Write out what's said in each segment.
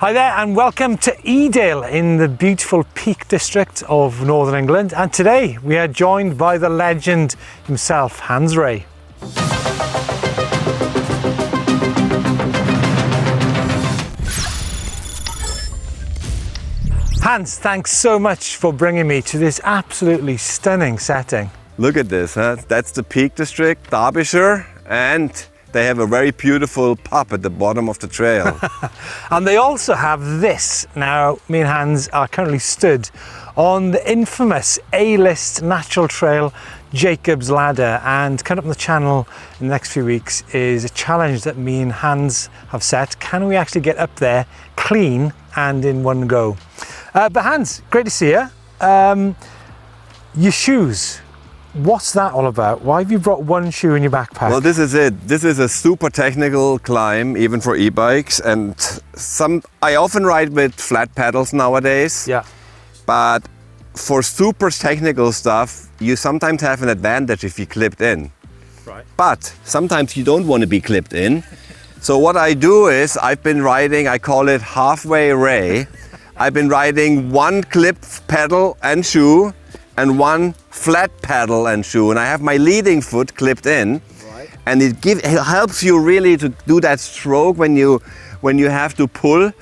Hi there and welcome to Edale in the beautiful Peak district of Northern England, and today we are joined by the legend himself, Hans Rey. Hans, thanks so much for bringing me to this absolutely stunning setting. Look at this, huh? That's the Peak district, Derbyshire, and they have a very beautiful pub at the bottom of the trail. And they also have this. Now, me and Hans are currently stood on the infamous A-list natural trail, Jacob's Ladder, and coming up on the channel in the next few weeks is a challenge that me and Hans have set. Can we actually get up there clean and in one go? But Hans, great to see you. Your shoes. What's that all about? Why have you brought one shoe in your backpack? Well, this is it. This is a super technical climb, even for e-bikes. And I often ride with flat pedals nowadays. Yeah. But for super technical stuff, you sometimes have an advantage if you clipped in. Right. But sometimes you don't want to be clipped in. So what I do is I've been riding, I call it halfway Ray. I've been riding one clip pedal and shoe and one flat pedal and shoe, and I have my leading foot clipped in, right. And it helps you really to do that stroke when you have to pull.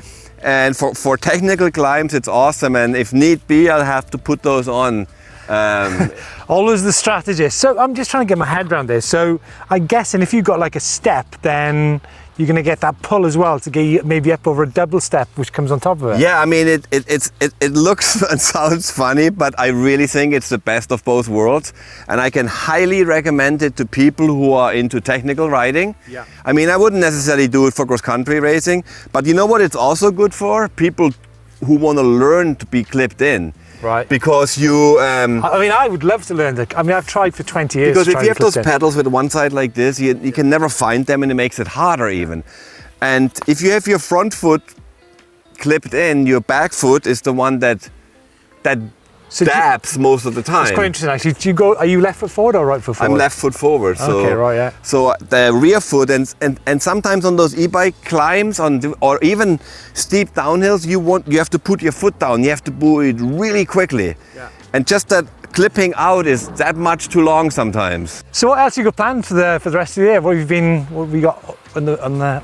And for technical climbs, it's awesome. And if need be, I'll have to put those on. Always the strategist. So I'm just trying to get my head around this. So I guess, and if you've got like a step, then you're going to get that pull as well to get you maybe up over a double step, which comes on top of it. Yeah, I mean, it looks and sounds funny, but I really think it's the best of both worlds. And I can highly recommend it to people who are into technical riding. Yeah. I mean, I wouldn't necessarily do it for cross-country racing, but you know what it's also good for? People who want to learn to be clipped in. Right. Because you... I mean, I would love to learn that. I mean, I've tried for 20 years. Because if you have those pedals with one side like this, you can never find them, and it makes it harder even. And if you have your front foot clipped in, your back foot is the one that dabs most of the time. It's quite interesting actually. Are you left foot forward or right foot forward? I'm left foot forward. So, okay, right, yeah. So the rear foot and sometimes on those e-bike climbs or even steep downhills, you have to put your foot down. You have to do it really quickly. Yeah. And just that clipping out is that much too long sometimes. So what else have you got planned for the rest of the year? What have you got on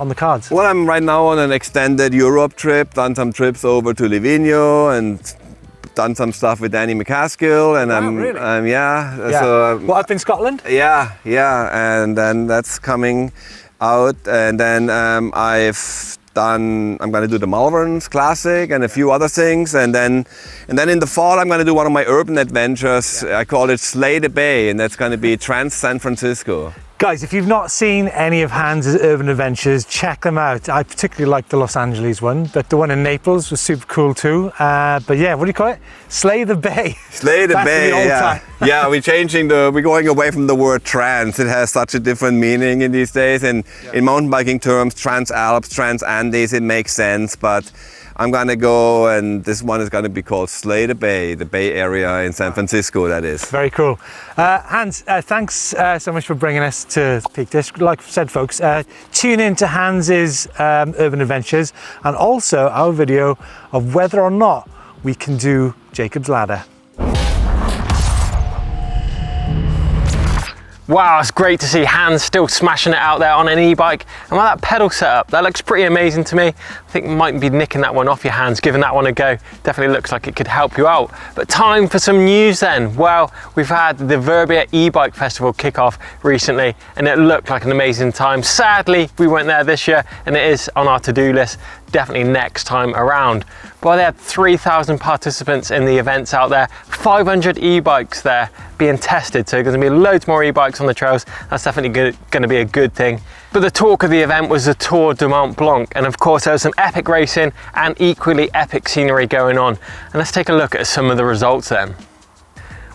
the cards? Well, I'm right now on an extended Europe trip. Done some trips over to Livigno and done some stuff with Danny McCaskill, and really? yeah. So what, up in Scotland? Yeah, and then that's coming out, and then I'm going to do the Malverns Classic and a few other things, and then in the fall I'm going to do one of my urban adventures. Yeah. I call it Slay the Bay, and that's going to be Trans San Francisco. Guys, if you've not seen any of Hans's urban adventures, check them out. I particularly like the Los Angeles one, but the one in Naples was super cool too. But yeah, what do you call it? Slay the Bay. Slay the Bay, yeah. Yeah, we're going away from the word trans. It has such a different meaning in these days. And in mountain biking terms, Trans Alps, Trans Andes, it makes sense. But I'm going to go, and this one is going to be called Slay the Bay Area in San Francisco, that is. Very cool. Hans, thanks so much for bringing us to Peak District. Like I said, folks, tune in to Hans's urban adventures and also our video of whether or not we can do Jacob's Ladder. Wow, it's great to see Hans still smashing it out there on an e-bike. And with that pedal setup, that looks pretty amazing to me. I think you might be nicking that one off your hands, giving that one a go. Definitely looks like it could help you out. But time for some news then. Well, we've had the Verbia e-bike festival kick off recently, and it looked like an amazing time. Sadly, we weren't there this year, and it is on our to-do list. Definitely next time around. But they had 3,000 participants in the events out there, 500 e-bikes there being tested, so there's going to be loads more e-bikes on the trails. That's definitely going to be a good thing. But the talk of the event was the Tour de Mont Blanc, and of course there was some epic racing and equally epic scenery going on. And let's take a look at some of the results then.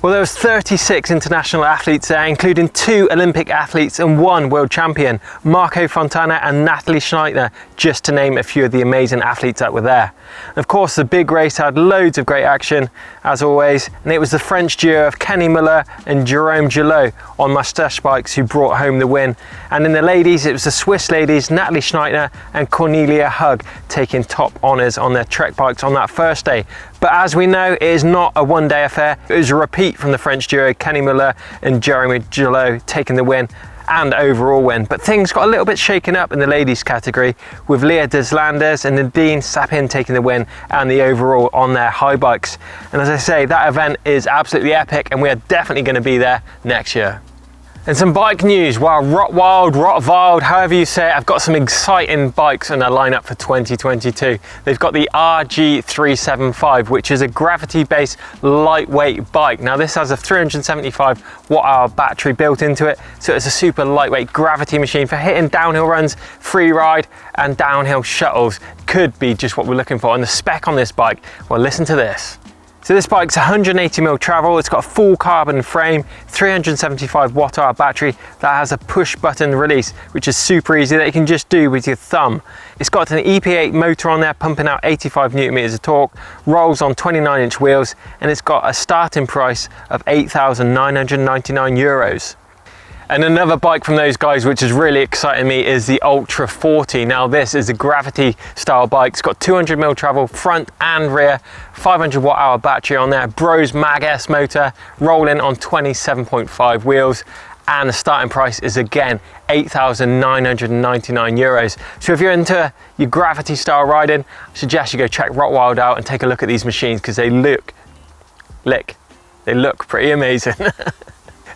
Well, there was 36 international athletes there, including 2 Olympic athletes and 1 world champion, Marco Fontana and Natalie Schneiter, just to name a few of the amazing athletes that were there. And of course, the big race had loads of great action, as always, and it was the French duo of Kenny Muller and Jerome Gillot on moustache bikes who brought home the win. And in the ladies, it was the Swiss ladies, Natalie Schneiter and Cornelia Hug, taking top honours on their Trek bikes on that first day. But as we know, it is not a one-day affair. It was a repeat from the French duo, Kenny Muller and Jeremy Gillot, taking the win and overall win. But things got a little bit shaken up in the ladies category, with Leah Deslanders and Nadine Sapin taking the win and the overall on their high bikes. And as I say, that event is absolutely epic, and we are definitely going to be there next year. And some bike news. Well, Rottwild, however you say it, I've got some exciting bikes in their lineup for 2022. They've got the RG375, which is a gravity-based lightweight bike. Now this has a 375 watt-hour battery built into it, so it's a super lightweight gravity machine for hitting downhill runs, free ride and downhill shuttles. Could be just what we're looking for. And the spec on this bike, well, listen to this. So this bike's 180mm travel, it's got a full carbon frame, 375 watt-hour battery that has a push button release, which is super easy, that you can just do with your thumb. It's got an EP8 motor on there pumping out 85 Nm of torque, rolls on 29-inch wheels, and it's got a starting price of €8,999. And another bike from those guys which is really exciting me is the Ultra 40. Now this is a gravity style bike. It's got 200mm travel front and rear, 500 watt-hour battery on there, Bros Mag S motor, rolling on 27.5 wheels, and the starting price is again €8,999. So if you're into your gravity style riding, I suggest you go check Rottwild out and take a look at these machines, because they look pretty amazing.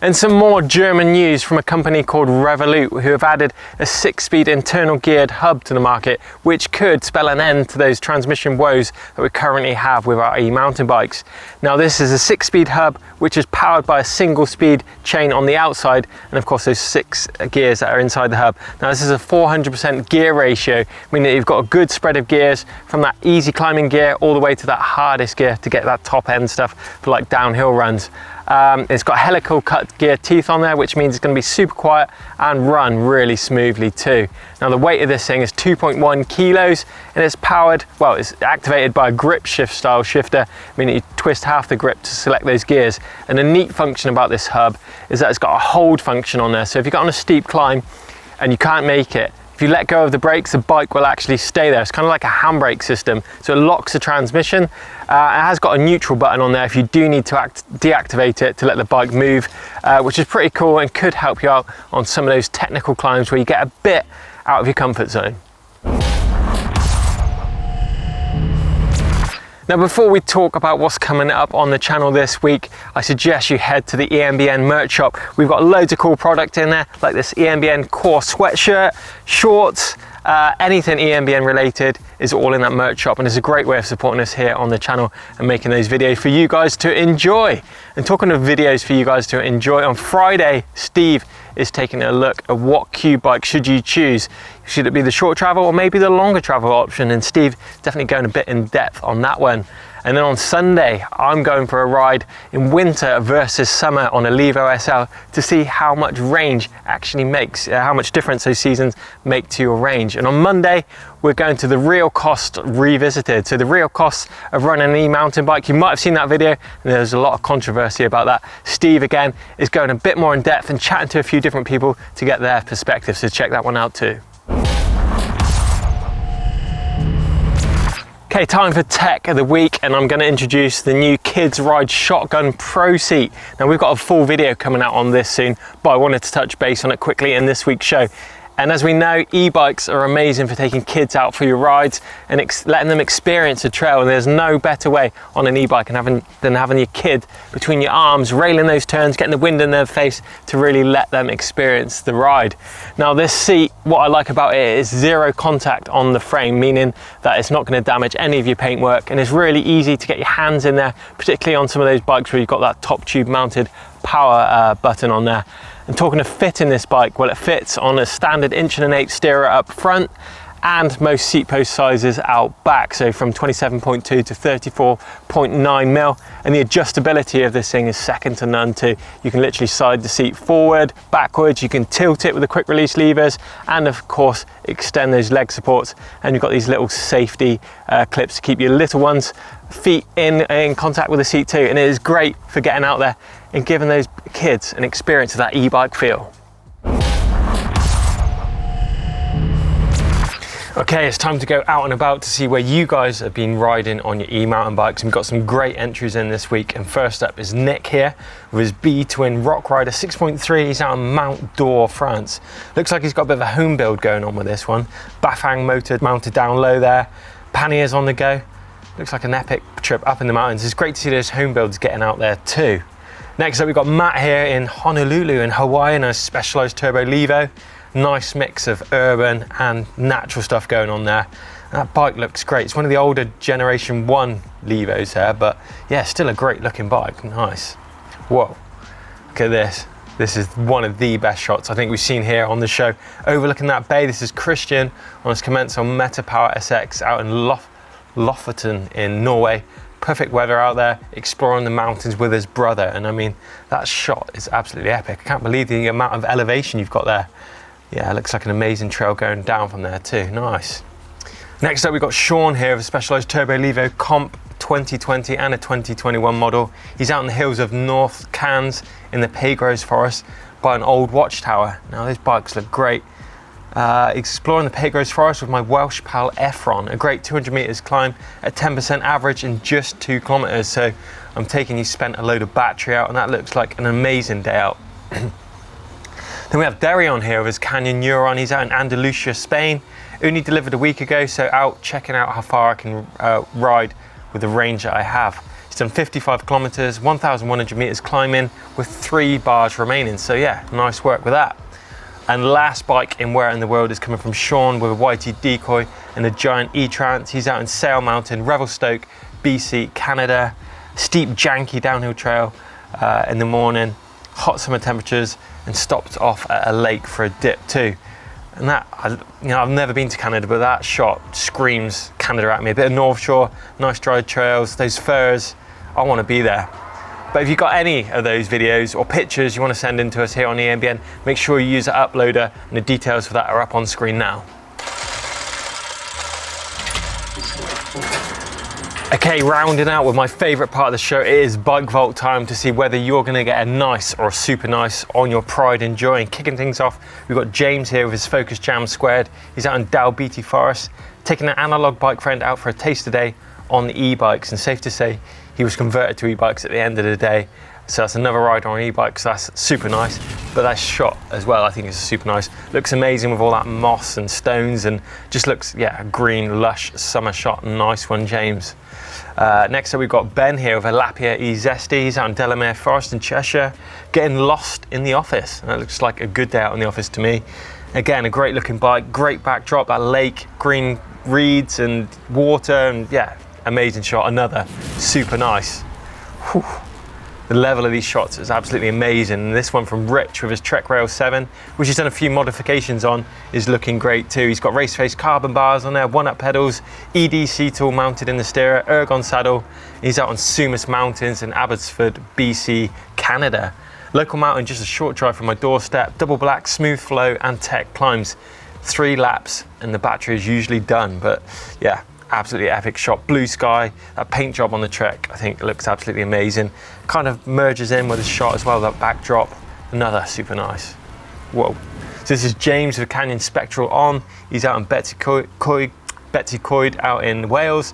And some more German news from a company called Revolut, who have added a 6-speed internal geared hub to the market, which could spell an end to those transmission woes that we currently have with our e-mountain bikes. Now this is a 6-speed hub which is powered by a single speed chain on the outside, and of course those 6 gears that are inside the hub. Now this is a 400% gear ratio, meaning that you've got a good spread of gears from that easy climbing gear all the way to that hardest gear to get that top end stuff for like downhill runs. It's got helical cut gear teeth on there, which means it's going to be super quiet and run really smoothly too. Now the weight of this thing is 2.1 kilos, and it's powered, well, it's activated by a grip shift style shifter, meaning you twist half the grip to select those gears. And the neat function about this hub is that it's got a hold function on there, so if you get on a steep climb and you can't make it, if you let go of the brakes, the bike will actually stay there. It's kind of like a handbrake system, so it locks the transmission. It has got a neutral button on there if you do need to deactivate it to let the bike move, which is pretty cool and could help you out on some of those technical climbs where you get a bit out of your comfort zone. Now before we talk about what's coming up on the channel this week, I suggest you head to the EMBN merch shop. We've got loads of cool product in there, like this EMBN core sweatshirt, shorts, anything EMBN related is all in that merch shop, and it's a great way of supporting us here on the channel and making those videos for you guys to enjoy. And talking of videos for you guys to enjoy, on Friday, Steve is taking a look at what cube bike should you choose. Should it be the short travel or maybe the longer travel option? And Steve definitely going a bit in depth on that one. And then on Sunday, I'm going for a ride in winter versus summer on a Levo SL to see how much range actually makes, how much difference those seasons make to your range. And on Monday, we're going to the real cost revisited. So the real costs of running an e-mountain bike. You might have seen that video, and there's a lot of controversy about that. Steve, again, is going a bit more in depth and chatting to a few different people to get their perspective. So check that one out too. Okay, time for tech of the week, and I'm going to introduce the new Kids Ride Shotgun Pro Seat. Now we've got a full video coming out on this soon, but I wanted to touch base on it quickly in this week's show. And as we know, e-bikes are amazing for taking kids out for your rides and letting them experience a trail. And there's no better way on an e-bike than having your kid between your arms, railing those turns, getting the wind in their face to really let them experience the ride. Now this seat, what I like about it is zero contact on the frame, meaning that it's not going to damage any of your paintwork, and it's really easy to get your hands in there, particularly on some of those bikes where you've got that top tube mounted power button on there. And talking of fitting this bike, well, it fits on a standard 1.8" steerer up front, and most seat post sizes out back, so from 27.2 to 34.9 mil, and the adjustability of this thing is second to none too. You can literally slide the seat forward, backwards, you can tilt it with the quick release levers, and of course extend those leg supports, and you've got these little safety clips to keep your little ones feet in contact with the seat too, and it is great for getting out there and giving those kids an experience of that e-bike feel. Okay, it's time to go out and about to see where you guys have been riding on your e-mountain bikes. And we've got some great entries in this week. And first up is Nick here with his B-Twin Rock Rider 6.3. He's out in Mount d'Or, France. Looks like he's got a bit of a home build going on with this one. Bafang motor mounted down low there. Panniers on the go. Looks like an epic trip up in the mountains. It's great to see those home builds getting out there too. Next up, we've got Matt here in Honolulu in Hawaii in a Specialized Turbo Levo. Nice mix of urban and natural stuff going on there. That bike looks great. It's one of the older Generation 1 Levos there, but yeah, still a great looking bike. Nice. Whoa, look at this. This is one of the best shots I think we've seen here on the show. Overlooking that bay, this is Christian on his Commensal Metapower SX out in Lofoten in Norway. Perfect weather out there, exploring the mountains with his brother. And I mean, that shot is absolutely epic. I can't believe the amount of elevation you've got there. Yeah, it looks like an amazing trail going down from there too. Nice. Next up, we've got Sean here of a Specialized Turbo Levo Comp 2020 and a 2021 model. He's out in the hills of North Cairns in the Paygroves Forest by an old watchtower. Now, those bikes look great. Exploring the Paygroves Forest with my Welsh pal Efron, a great 200 meters climb at 10% average in just 2 kilometers. So I'm taking you spent a load of battery out, and that looks like an amazing day out. Then we have Darion here with his Canyon Neuron. He's out in Andalusia, Spain. Only delivered a week ago, so out checking out how far I can ride with the range that I have. He's done 55 kilometers, 1,100 meters climbing with 3 bars remaining. So yeah, nice work with that. And last bike in Where in the World is coming from Sean with a YT Decoy and a giant E-Trance. He's out in Sail Mountain, Revelstoke, BC, Canada. Steep, janky downhill trail in the morning. Hot summer temperatures, and stopped off at a lake for a dip too. And that, I've never been to Canada, but that shot screams Canada at me. A bit of North Shore, nice dry trails, those firs, I want to be there. But if you've got any of those videos or pictures you want to send in to us here on EMBN, make sure you use the uploader, and the details for that are up on screen now. Okay, rounding out with my favorite part of the show, it is bike vault time to see whether you're going to get a nice or a super nice on your Pride Enjoy. And kicking things off, we've got James here with his Focus Jam Squared. He's out in Dalbeatty Forest, taking an analog bike friend out for a taste today on the e-bikes. And safe to say, he was converted to e-bikes at the end of the day. So that's another rider on e-bikes, so that's super nice. But that shot as well, I think is super nice. Looks amazing with all that moss and stones, and just looks, yeah, a green, lush summer shot. Nice one, James. Next up, we've got Ben here with a Lapia E-Zesty. He's out in Delamere Forest in Cheshire, getting lost in the office. And that looks like a good day out in the office to me. Again, a great looking bike, great backdrop, that lake, green reeds and water, and yeah, amazing shot. Another super nice. Whew. The level of these shots is absolutely amazing. And this one from Rich with his Trek Rail 7, which he's done a few modifications on, is looking great too. He's got race face carbon bars on there, 1-up pedals, EDC tool mounted in the steerer, ergon saddle. He's out on Sumas Mountains in Abbotsford, BC, Canada. Local mountain, just a short drive from my doorstep, double black, smooth flow and tech climbs. 3 laps and the battery is usually done, but yeah, absolutely epic shot. Blue sky, that paint job on the Trek, I think looks absolutely amazing. Kind of merges in with the shot as well, that backdrop. Another super nice. Whoa. So this is James with Canyon Spectral on. He's out in Betsy Coed out in Wales.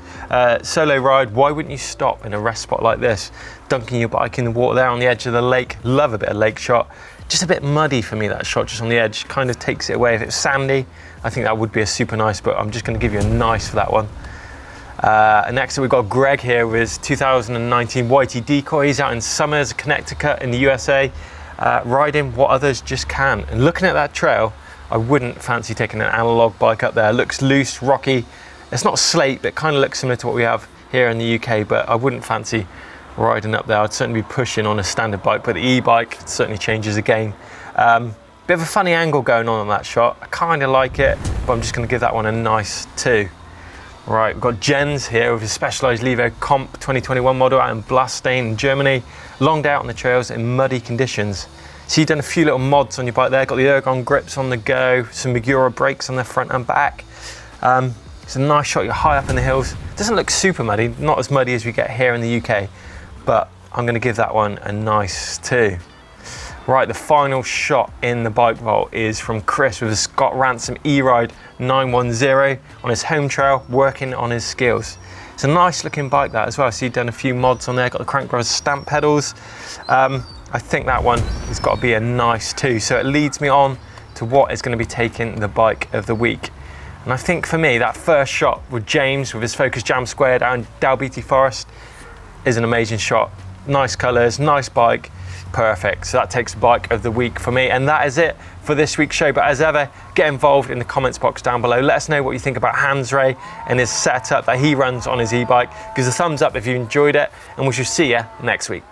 Solo ride, why wouldn't you stop in a rest spot like this? Dunking your bike in the water there on the edge of the lake. Love a bit of lake shot. Just a bit muddy for me, that shot just on the edge. Kind of takes it away. If it was sandy, I think that would be a super nice, but I'm just going to give you a nice for that one. And next up, we've got Greg here with his 2019 YT Decoy. He's out in Summers, Connecticut in the USA, riding what others just can. And looking at that trail, I wouldn't fancy taking an analog bike up there. It looks loose, rocky. It's not slate, but it kind of looks similar to what we have here in the UK, but I wouldn't fancy riding up there. I'd certainly be pushing on a standard bike, but the e-bike certainly changes the game. But Bit of a funny angle going on that shot. I kind of like it, but I'm just going to give that one a nice 2. Right, we've got Jens here with his Specialized Levo Comp 2021 model out in Blastein in Germany. Longed out on the trails in muddy conditions. So you've done a few little mods on your bike there. Got the ergon grips on the go, some Magura brakes on the front and back. It's a nice shot, you're high up in the hills. Doesn't look super muddy, not as muddy as we get here in the UK, but I'm going to give that one a nice 2. Right, the final shot in the bike vault is from Chris with a Scott Ransom E-Ride 910 on his home trail, working on his skills. It's a nice looking bike that as well, so you've done a few mods on there, got the Crank Brothers stamp pedals. I think that one has got to be a nice 2, so it leads me on to what is going to be taking the bike of the week. And I think for me, that first shot with James with his Focus Jam Square down Dalbeatty Forest is an amazing shot. Nice colours, nice bike. Perfect. So that takes the bike of the week for me, and that is it for this week's show. But as ever, get involved in the comments box down below. Let us know what you think about Hans Rey and his setup that he runs on his e-bike. Give us a thumbs up if you enjoyed it, and we shall see you next week.